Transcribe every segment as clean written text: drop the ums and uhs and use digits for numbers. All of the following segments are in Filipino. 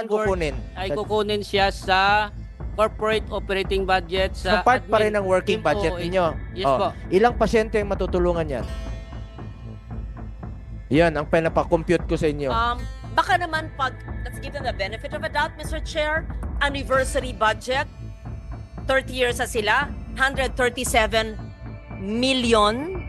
Saan kukunin? ay kukunin siya sa corporate operating budget So sa part pa rin ng working admin budget MOH. ninyo. Yes po. Ilang pasyente ang matutulungan yan? Yan ang pinapakompute ko sa inyo. Baka naman pag, let's give them the benefit of a doubt, Mr. Chair, anniversary budget, 30 years na sila, 137 million,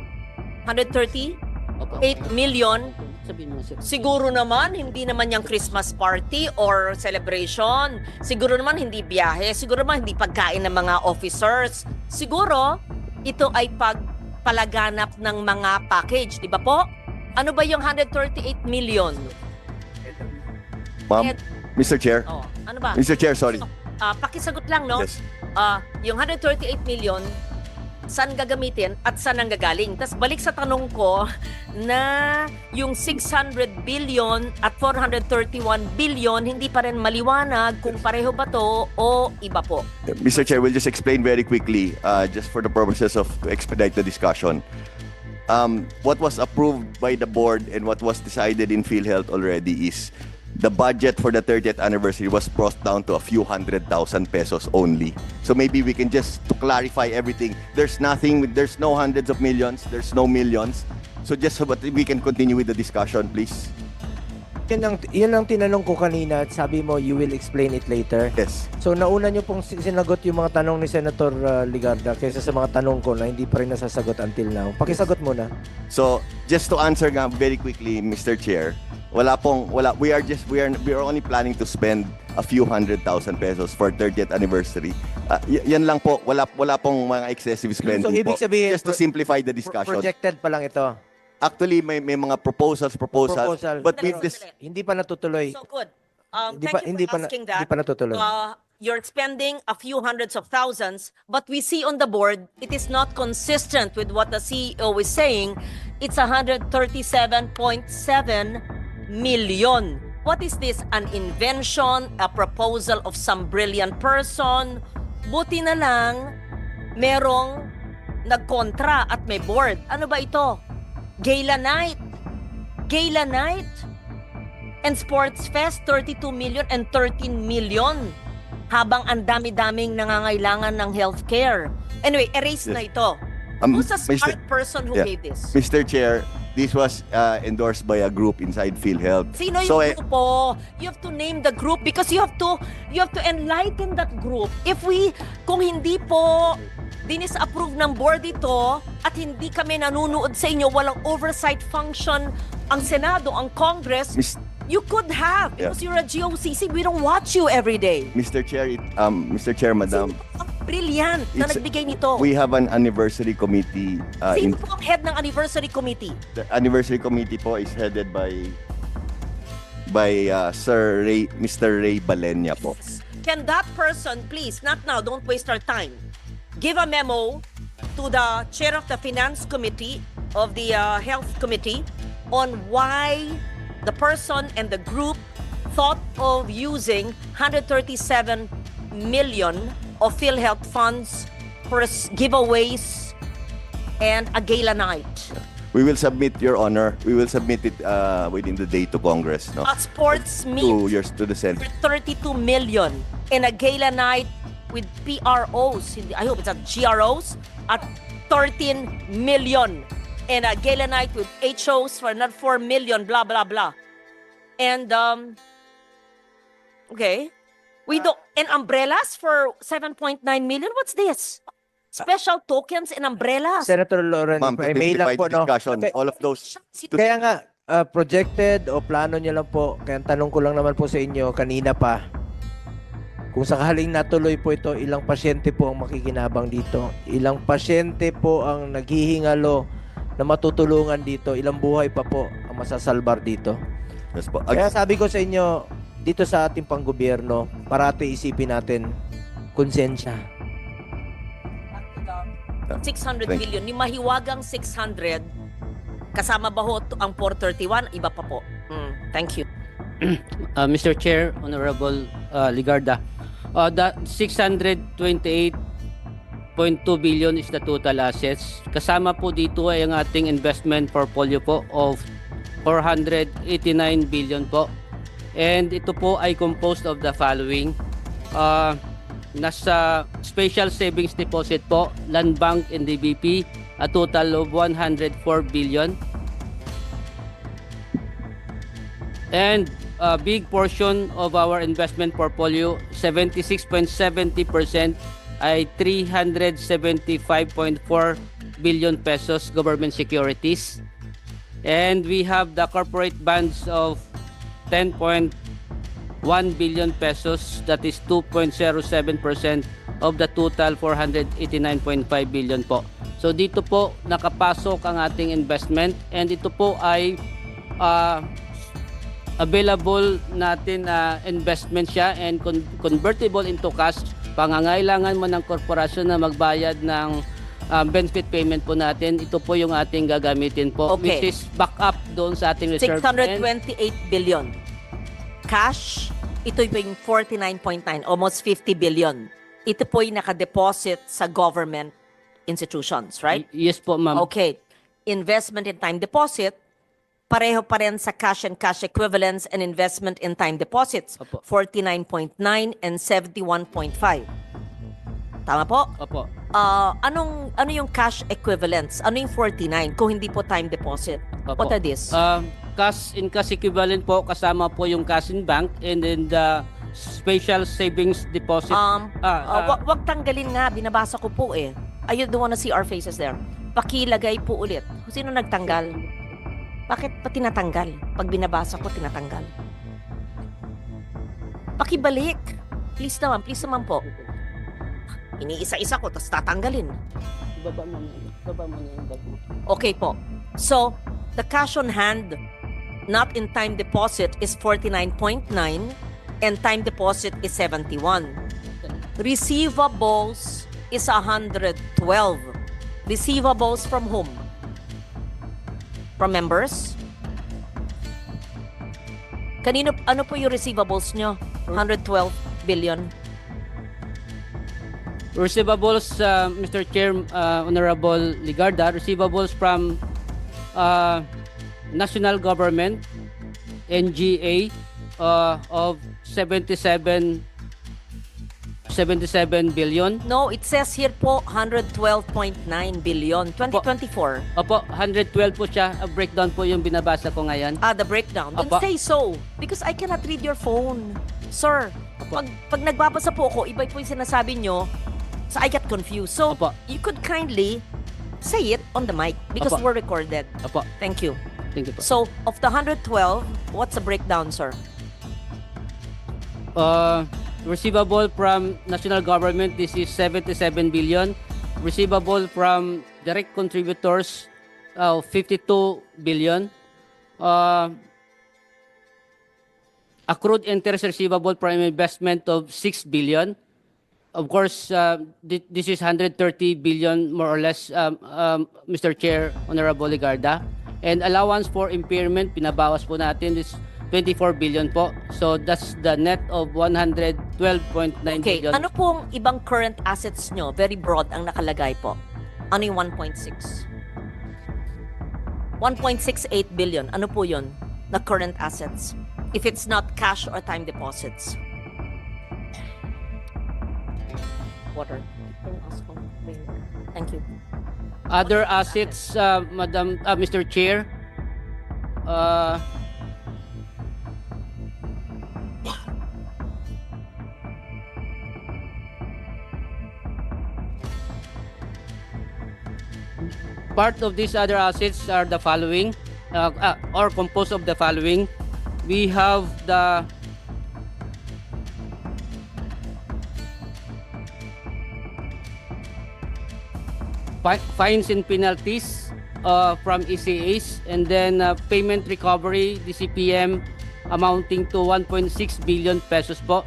138 Opo. million. Sabihin mo, sir. Siguro naman, hindi naman yung Christmas party or celebration. Siguro naman, hindi biyahe. Siguro naman, hindi pagkain ng mga officers. Siguro, ito ay pagpalaganap ng mga package. Di ba po? Ano ba yung 138 million? Ma'am, Mr. Chair. Oh, ano ba? Mr. Chair, sorry. Pakisagot lang, no? Yes. Yung 138 million, saan gagamitin at saan ang gagaling? Tapos balik sa tanong ko na yung 600 billion at 431 billion, hindi pa rin maliwanag kung pareho ba to o iba po. Mr. Chair, we'll just explain very quickly, just for the purposes of to expedite the discussion. What was approved by the board and what was decided in Philhealth already is the budget for the 30th anniversary was brought down to a few 100,000 pesos only. So maybe we can just to clarify everything. There's nothing, there's no hundreds of millions, there's no millions. So just so that we can continue with the discussion, please. Yun ang tinanong ko kanina at sabi mo you will explain it later. Yes. So nauna nyo pong sinagot yung mga tanong ni Senator Ligarda kaysa sa mga tanong ko na hindi pa rin nasasagot until now. Pakisagot muna. So just to answer nga very quickly, Mr. Chair, we are only planning to spend a few 100,000 pesos for 30th anniversary. Yan lang po, wala pong mga excessive spending So ibig po. sabihin, Just to simplify the discussion. projected pa lang ito. Actually, may mga proposal, Proposal. but Sandali, with this, sandali. Hindi pa natutuloy. So good. Hindi Thank pa- you hindi for pa na- asking hindi pa natutuloy. You're spending a few hundreds of thousands, but we see on the board, it is not consistent with what the CEO is saying. It's 137.7 million. What is this? An invention? A proposal of some brilliant person? Buti na lang, merong nagkontra at may board. Ano ba ito? Gala night. Gala night. And Sports Fest, 32 million and 13 million. Habang ang dami-daming nangangailangan ng healthcare. Anyway, erase na ito. Who's the smart person who made this? Mr. Chair, this was endorsed by a group inside Philhealth. Sino So, yung grupo? You have to name the group because you have to enlighten that group. Kung hindi po dinis-approve ng board ito at hindi kami nanonood sa inyo, walang oversight function ang Senado, ang Congress, you could have because you're a GOCC. We don't watch you every day. Mr. Chair, Madam, Brilliant na It's- nagbigay nito. we have an anniversary committee. Sino po ang head ng anniversary committee? The anniversary committee po is headed by Mr. Ray Balenya po. Can that person, please, not now, don't waste our time, give a memo to the chair of the finance committee of the health committee on why the person and the group thought of using 137 million of Philhealth funds for giveaways and a gala night. We will submit, Your Honor. We will submit it within the day to Congress, no? A sports meet To the Senate. for 32 million and a gala night with PROs, I hope it's at GROs, at 13 million. And a gala night with HOs for another 4 million, blah, blah, blah. And, okay. And umbrellas for 7.9 million? What's this? Special tokens and umbrellas? Senator Loren, Ma'am, to may lang simplify po, the no? discussion, all of those. Kaya nga, projected o plano niya lang po, kaya ang tanong ko lang naman po sa inyo kanina pa, kung sakaling natuloy po ito, ilang pasyente po ang makikinabang dito? Ilang pasyente po ang naghihingalo na matutulungan dito? Ilang buhay pa po ang masasalbar dito? Yes po. Kaya sabi ko sa inyo, dito sa ating panggobyerno, parati isipin natin, konsensya. 600 Thank million. Yung mahiwagang 600, kasama ba ho ang 431? Iba pa po. Thank you. Mr. Chair, Honorable Ligarda, the 628.2 billion is the total assets. Kasama po dito ay ang ating investment portfolio po of 489 billion po. And ito po ay composed of the following. Nasa special savings deposit po, Land Bank and DBP, a total of 104 billion. And a big portion of our investment portfolio, 76.70% ay 375.4 billion pesos government securities. And we have the corporate bonds of 10.1 billion pesos, that is 2.07% of the total 489.5 billion po. So dito po nakapasok ang ating investment, and ito po ay available natin investment siya and convertible into cash. Pangangailangan mo ng korporasyon na magbayad ng benefit payment po natin, ito po yung ating gagamitin po, Okay. which is back up doon sa ating reserve. 628 billion. Cash, ito yung 49.9, almost 50 billion. Ito po yung nakadeposit sa government institutions, right? Yes po, ma'am. Okay. Investment in time deposit, pareho pa rin sa cash and cash equivalents and investment in time deposits. Opo. 49.9 and 71.5. Tama po? Opo. Ano yung cash equivalents? Ano yung 49 kung hindi po time deposit? Opo. What are this? Cash in cash equivalent po, kasama po yung cash in bank, and then the special savings deposit. Wag tanggalin nga, binabasa ko po eh. I don't wanna see our faces there. Pakilagay po ulit. Sino nagtanggal? Bakit pa tinatanggal? Pag binabasa ko, tinatanggal. Pakibalik. Please naman po. Iniisa-isa ko, tapos tatanggalin. Baba mo na yung bag mo. Okay po. So, the cash on hand, not in time deposit, is 49.9 and time deposit is 71. Receivables is 112. Receivables from whom? From members? Kanino, ano po yung receivables nyo? 112 billion. Receivables, Mr. Chair, Honorable Ligarda, receivables from national government, NGA, of 77 billion. No, it says here po 112.9 billion. 2024. Opo, 112 po siya. A breakdown po yung binabasa ko ngayon. The breakdown. Then Apa. say so. Because I cannot read your phone. Sir, Apa. pag nagbabasa po ako, iba po yung sinasabi nyo, so I get confused. So, Apa. you could kindly say it on the mic because Apa. we're recorded. Opo, Thank you. thank you po. So, of the 112, what's the breakdown, sir? Receivable from national government, this is 77 billion. Receivable from direct contributors, 52 billion. Accrued interest receivable from investment of 6 billion. Of course, this is 130 billion more or less, Mr. Chair, Honorable Ligarda. And allowance for impairment, pinabawas po natin, is 24 billion po. So that's the net of 112.9 Okay, billion. ano pong ibang current assets nyo? Very broad ang nakalagay po. Ano yung 1.6? 1.68 billion. Ano po yun? Na current assets. If it's not cash or time deposits. Water. Can you ask for rain? Thank you. Other assets, Mr. Chair, part of these other assets are the following, or composed of the following. We have the fines and penalties from ECAs, and then payment recovery, DCPM, amounting to 1.6 billion pesos po.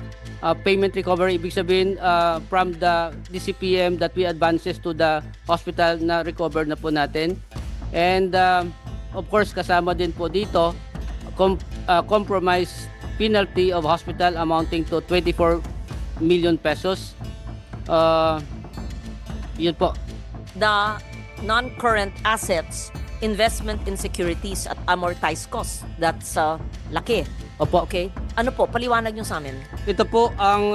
Payment recovery, ibig sabihin from the DCPM that we advances to the hospital na recover na po natin. And of course, kasama din po dito, compromise penalty of hospital amounting to 24 million pesos. Yun po. The non-current assets, investment in securities at amortized cost. That's laki. Opo. Okay? Ano po? Paliwanag nyo sa amin. Ito po ang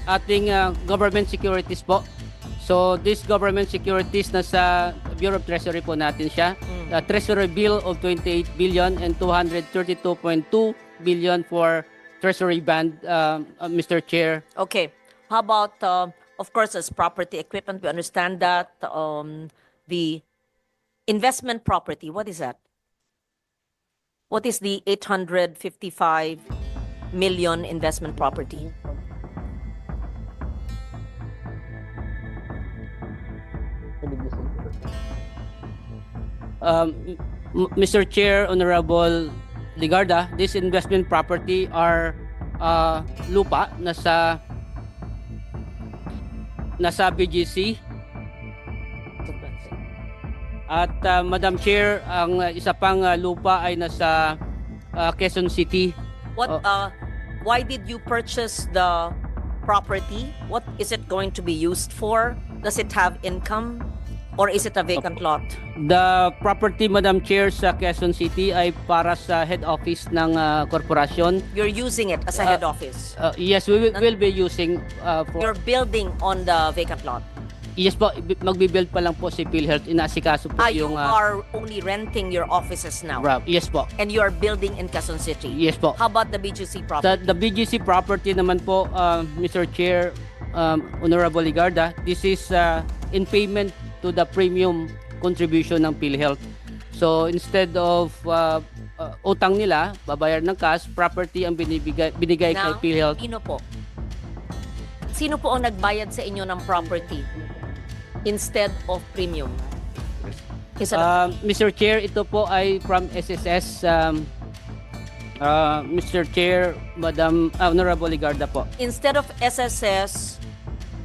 ating government securities po. So this government securities nasa Bureau of Treasury po natin siya. Treasury bill of 28 billion and 232.2 billion for Treasury bond, Mr. Chair. Okay. How about, of course, as property equipment, we understand that the investment property, what is that? What is the 855 million investment property? Mr. Chair, Honorable Ligarda, this investment property are lupa nasa BGC. At Madam Chair, ang isa pang lupa ay nasa Quezon City. What? Why did you purchase the property? What is it going to be used for? Does it have income? Or is it a vacant lot? The property, Madam Chair, sa Quezon City ay para sa head office ng korporasyon. You're using it as a head office. Yes, we will be using for... You're building on the vacant lot. Yes po, magbibuild pa lang po si Philhealth. Inaasikaso po You yung... are only renting your offices now. Yes po. And you are building in Quezon City. Yes po. How about the BGC property? The BGC property naman po, Mr. Chair, Honorable Ligarda, this is in payment to the premium contribution ng Philhealth. So instead of utang nila, babayar ng cash, property ang binigay kay Now, Philhealth. Sino po ang nagbayad sa inyo ng property instead of premium? Is it Mr. Chair, ito po ay from SSS. Mr. Chair, Madam Honorable Ligarda po. instead of SSS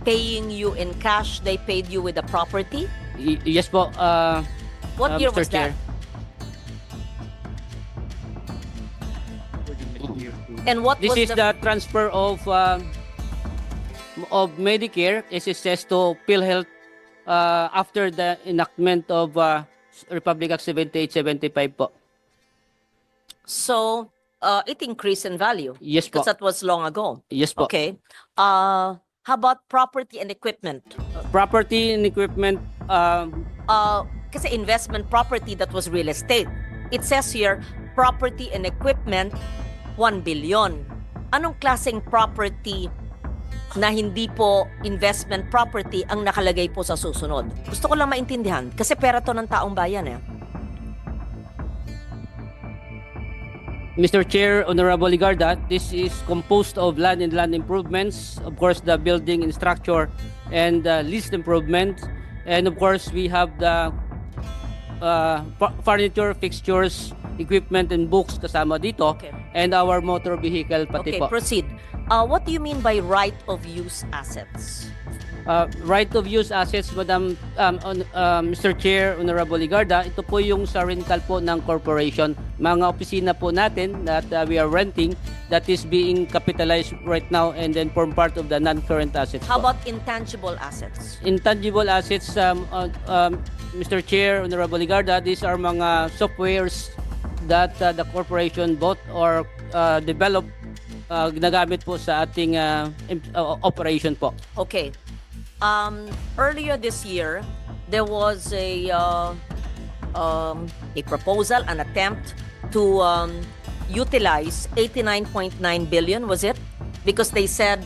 paying you in cash, they paid you with the property? Yes po. What year Mr. was that? Chair. And what This was is the transfer of Medicare SSS to PhilHealth after the enactment of Republic Act 7875 po. So, it increased in value Yes po. because that was long ago. Yes po. Okay. How about property and equipment? Property and equipment, Kasi investment property, that was real estate. It says here, property and equipment, 1 billion. Anong klaseng property na hindi po investment property ang nakalagay po sa susunod? Gusto ko lang maintindihan kasi pera to ng taong bayan eh. Mr. Chair, Honorable Ligarda, this is composed of land and land improvements, of course the building and structure and lease improvement, and of course we have the furniture, fixtures, equipment and books kasama dito, Okay. and our motor vehicle pati Okay, po. proceed. What do you mean by right of use assets? Right of use assets, Madam Mr. Chair, Honorable Ligarda, ito po yung sa rental po ng corporation. Mga opisina po natin that we are renting that is being capitalized right now and then form part of the non-current assets How po. about intangible assets? Intangible assets, Mr. Chair, Honorable Ligarda, these are mga softwares that the corporation bought or developed, ginagamit po sa ating operation po. Okay. Earlier this year, there was a proposal, an attempt to utilize 89.9 billion, was it? Because they said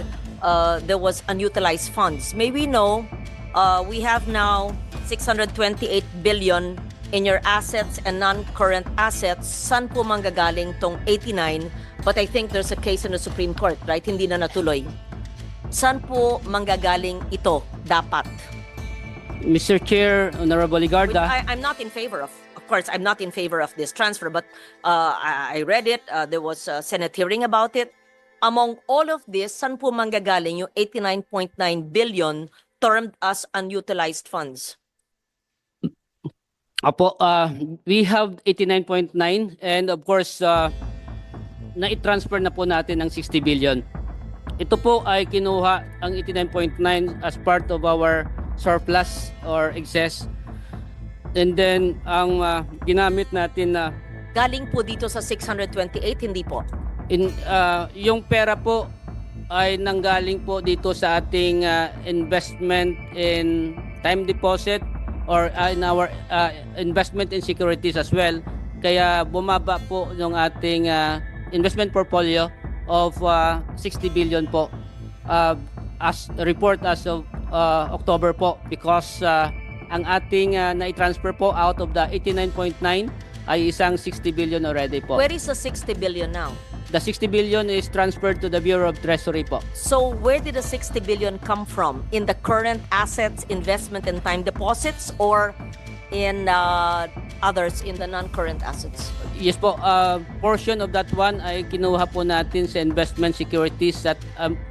there was unutilized funds. May we know, we have now 628 billion in your assets and non-current assets. Saan po manggagaling tong 89? But I think there's a case in the Supreme Court, right? Hindi na natuloy. Saan po manggagaling ito dapat? Mr. Chair, Honorable Ligarda, I'm not in favor of course, I'm not in favor of this transfer, but I read it. There was a Senate hearing about it. Among all of this, saan po manggagaling yung 89.9 billion termed as unutilized funds? Apo, we have 89.9 and of course, na-transfer na po natin ng 60 billion. Ito po ay kinuha ang 89.9 as part of our surplus or excess. And then, ang ginamit natin na Galing po dito sa 628, hindi po. Yung pera po ay nanggaling po dito sa ating investment in time deposit or in our investment in securities as well. Kaya bumaba po yung ating investment portfolio of 60 billion po as report as of October po because ang ating na-transfer po out of the 89.9 ay isang 60 billion already po. Where is the 60 billion now? The 60 billion is transferred to the Bureau of Treasury po. So where did the 60 billion come from? In the current assets, investment, and time deposits, or in others in the non-current assets? Yes po, portion of that one ay kinuha po natin sa investment securities at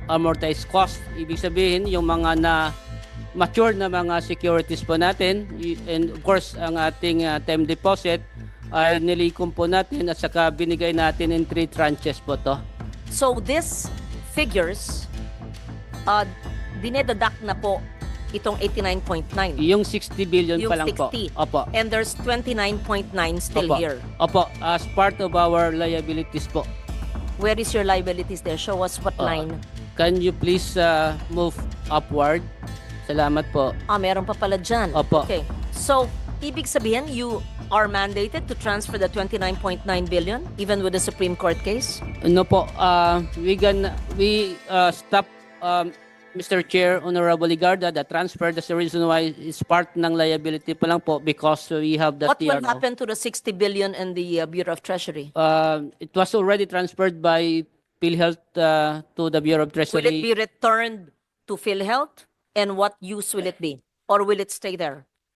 amortized cost. Ibig sabihin, yung mga na mature na mga securities po natin and of course ang ating time deposit ay nilikom po natin at saka binigay natin in 3 tranches po to. So this figures, dinededuct na po itong 89.9. Yung 60 billion Yung pa lang po. 60. Opo. And there's 29.9 still Opo. here. Opo, as part of our liabilities po. Where is your liabilities there? Show us what line. Can you please move upward? Salamat po. Meron pa pala dyan. Opo. Okay. So, ibig sabihin, you are mandated to transfer the 29.9 billion even with the Supreme Court case? No po, we stop Mr. Chair, Honorable Ligarda, the transfer. That's the reason why it's part ng liability pa lang po because we have the What will TRO. happen to the 60 billion in the Bureau of Treasury? It was already transferred by Philhealth to the Bureau of Will it Treasury. be returned to Philhealth? And what use will it be? Or will it stay there?